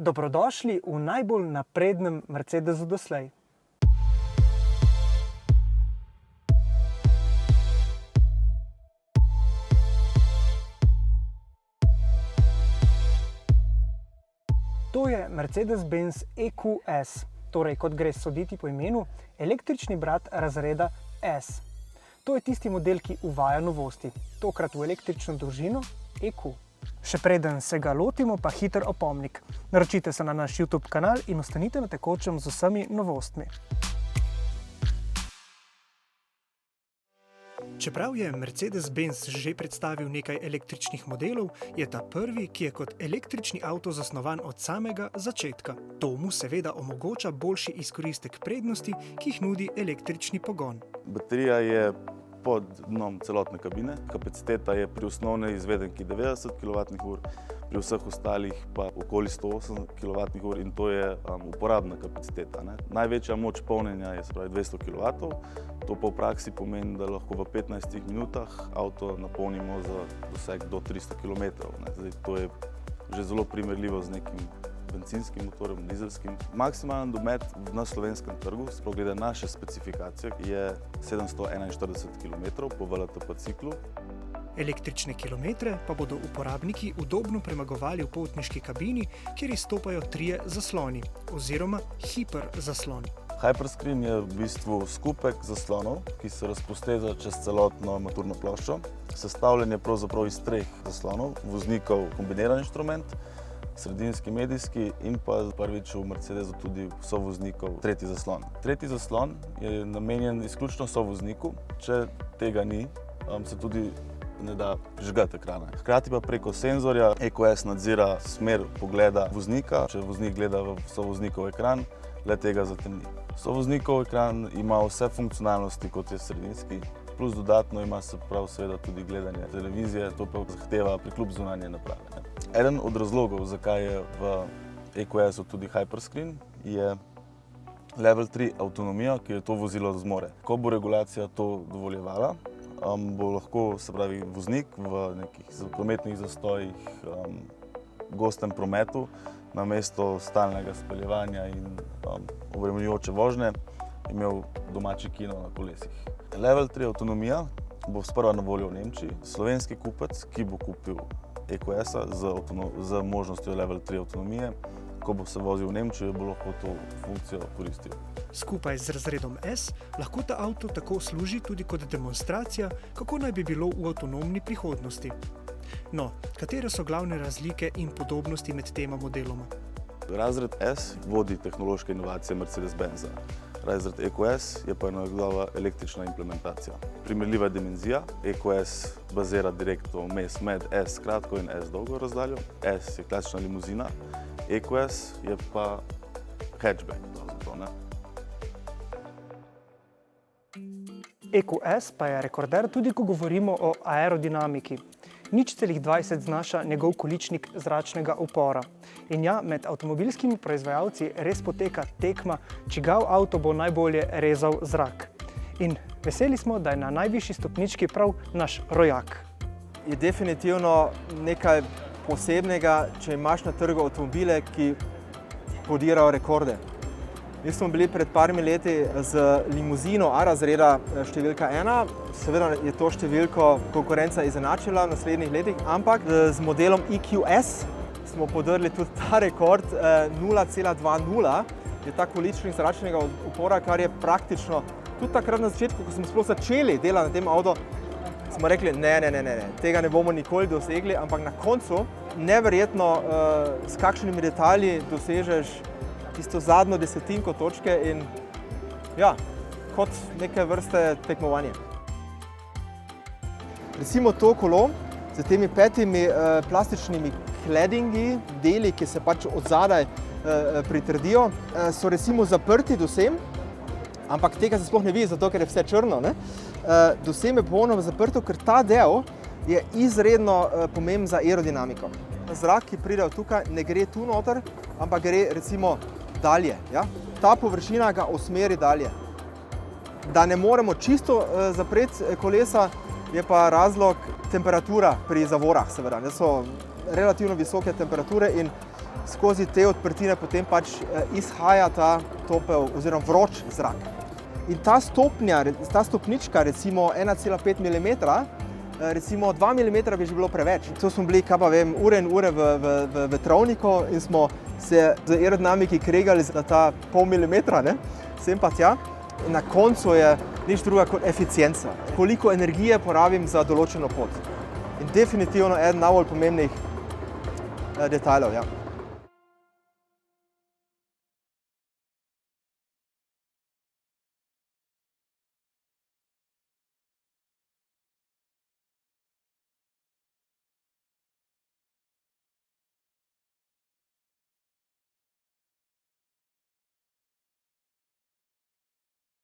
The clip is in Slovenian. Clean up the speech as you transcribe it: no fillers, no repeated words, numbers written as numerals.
Dobrodošli v najbolj naprednem Mercedesu doslej. To je Mercedes-Benz EQS, torej kot gre soditi po imenu, električni brat razreda S. To je tisti model, ki uvaja novosti, tokrat v električno družino EQ. Še preden se ga lotimo, pa hiter opomnik. Naročite se na naš YouTube kanal in ostanite na tekočem z vsemi novostmi. Čeprav je Mercedes-Benz že predstavil nekaj električnih modelov, je ta prvi, ki je kot električni avto zasnovan od samega začetka. To mu seveda omogoča boljši izkoristek prednosti, ki jih nudi električni pogon. Baterija je pod dnom celotne kabine. Kapaciteta je pri osnovni izvedenki 90 kWh, pri vseh ostalih pa okoli 108 kWh in to je uporabna kapaciteta. Največja moč polnjenja je 200 kW, to pa v praksi pomeni, da lahko v 15 minutah avto napolnimo za doseg do 300 km. To je že zelo primerljivo z nekim benzinskim motorjem, dizelskim. Maksimalen domet na slovenskem trgu, sploh glede naše specifikacije, je 741 km po VLTP ciklu. Električne kilometre pa bodo uporabniki udobno premagovali v potniški kabini, kjer izstopajo trije zasloni oziroma hiperzasloni. Hyperscreen je v bistvu skupek zaslonov, ki se razposteza čez celotno armaturno ploščo. Sestavljen je pravzaprav iz treh zaslonov, voznikov kombiniran inštrument, sredinski medijski in pa prvič v Mercedesu tudi sovoznikov tretji zaslon. Tretji zaslon je namenjen izključno sovozniku, če tega ni, se tudi ne da prižgati ekrana. Hkrati pa preko senzorja EQS nadzira smer pogleda voznika. Če voznik gleda v sovoznikov ekran, le tega zatemni. Sovoznikov ekran ima vse funkcionalnosti, kot je sredinski, plus dodatno ima se prav seveda tudi gledanje televizije, to pa zahteva priklop zunanje naprave. Eden od razlogov, zakaj je v EQS-u tudi Hyperscreen, je Level 3 avtonomija, ki jo to vozilo zmore. Ko bo regulacija to dovoljevala, bo lahko, se pravi, voznik v nekih prometnih zastojih, gostem prometu, namesto stalnega speljevanja in obremenjujoče vožnje, imel domači kino na kolesih. Level 3 avtonomija bo sprva na voljo v Nemčiji. Slovenski kupec, ki bo kupil EQS-a z možnostjo Level 3 avtonomije, ko bo se vozil v Nemčijo, bo lahko to funkcijo koristil. Skupaj z razredom S lahko ta avto tako služi tudi kot demonstracija, kako naj bi bilo v avtonomni prihodnosti. No, katere so glavne razlike in podobnosti med tema modeloma? Razred S vodi tehnološke inovacije Mercedes-Benza. Razred EQS je pa njegova električna implementacija. Primerljiva dimenzija, EQS bazira direktno vmes med S kratko in S dolgo razdaljo. S je klasična limuzina, EQS je pa hatchback. EQS pa je rekorder tudi, ko govorimo o aerodinamiki. 0,20 znaša njegov količnik zračnega upora. In ja, med avtomobilskimi proizvajalci res poteka tekma, čigav avto bo najbolje rezal zrak. In veseli smo, da je na najvišji stopnički prav naš rojak. Je definitivno nekaj posebnega, če imaš na trgu avtomobile, ki podirajo rekorde. Mi smo bili pred parmi leti z limuzino A razreda številka 1. Seveda je to številko konkurenca izenačila v naslednjih letih, ampak z modelom EQS smo podrli tudi ta rekord 0,20 je ta količnik zračnega upora, kar je praktično tudi takrat na začetku, ko smo sploh začeli delati na tem avtu, smo rekli, ne, tega ne bomo nikoli dosegli, ampak na koncu neverjetno s kakšnimi detalji dosežeš tisto zadnjo desetinko točke in ja, kot neke vrste tekmovanje. Recimo to kolo z temi 5 plastičnimi claddingi, deli, ki se pač od zadaj pritrdijo, so recimo zaprti do sem, ampak tega se sploh ne vidi, zato ker je vse črno. Do sem je popolnoma zaprto, ker ta del je izredno pomemben za aerodinamiko. Zrak, ki pride tukaj, ne gre tu noter, ampak gre recimo dalje. Ja? Ta površina ga usmeri dalje. Da ne moremo čisto zapreti kolesa, je pa razlog temperatura pri zavorah, seveda. Da so relativno visoke temperature in skozi te odprtine potem pač izhaja ta topel oziroma vroč zrak. In ta stopnička, recimo 1,5 mm, recimo 2 mm bi že bilo preveč. To smo bili, kaj pa vem, ure in ure v vetrovniku in smo se z aerodinamiki kregali za ta pol milimetra, ne, sem pa tja. In na koncu je nič druga kot eficienca. Koliko energije porabim za določeno pot. In definitivno eden najbolj pomembnih detajlov, ja.